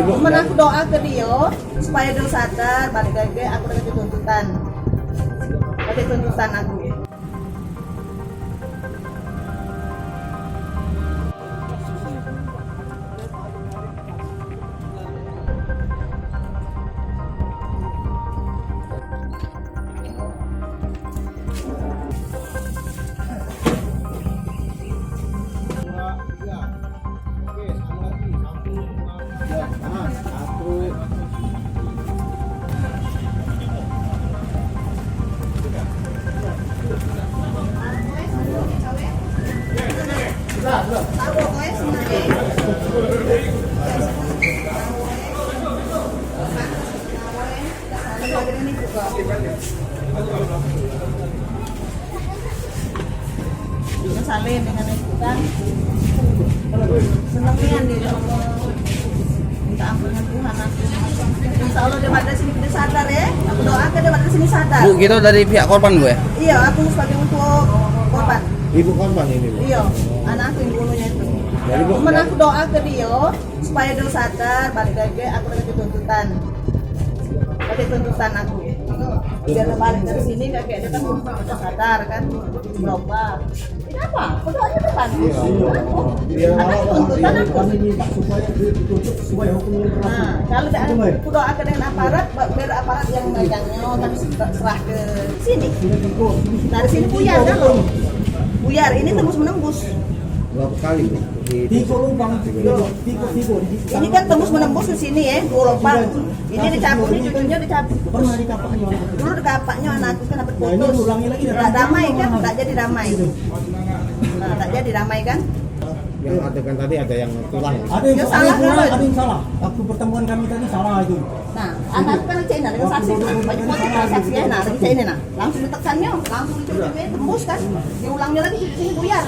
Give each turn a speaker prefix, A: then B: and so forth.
A: Cuman aku doa ke dia supaya dia sadar balik lagi aku udah tuntutan. Ada tuntutan aku. Salin dengan itu kan senangnya nih ya Allah, minta ampunan Tuhan aku. Insya Allah dia pada sini dia sadar ya, aku doakan dia pada sini sadar.
B: Bu, gitu dari pihak korban Bu ya?
A: Iya, aku sebagai untuk korban.
C: Ibu korban ini Bu?
A: Iya, anak aku yang bunuhnya itu. Cuman aku doa ke dia supaya dia sadar balik lagi aku udah tuntutan. Ada tuntutan aku. Biar dia balik dari sini kakek dia kan udah sadar kan, berubah. Kenapa? Berdoanya depan.
C: Iya.
A: Anak tuntutan aku.
C: Supaya dituntut sesuai hukum yang berlaku.
A: Nah, kalau ada aku doakan dengan aparat, biar aparat yang megangnya kan serah ke sini. Dari sini buyar kan loh. Buyar ini tembus menembus.
C: Berapa kali Bu?
D: Tiga lubang, tiga.
A: Ini kan tembus menembus ke sini ya, dua lubang. Ini dicabut, ini cucunya dicabut.
D: Pernah dikapaknya.
A: Dulu dekapaknya anakku kan dapat
D: Nah, ini
A: putus.
D: ulangi lagi,
A: Nggak damai kan, nggak jadi damai. Nah, tak jadi damai kan?
C: Yang adegan tadi ada yang tulang.
D: Ada yang
A: Ya,
D: salah,
A: salah, kan?
D: ada yang salah. Waktu pertemuan kami tadi salah itu.
A: Nah, anakku kan Cina dengan saksi, baju putih kan saksinya, nah dari Cina nah, langsung ditekannya, langsung dicuci tembus kan, diulangnya lagi di sini buyar.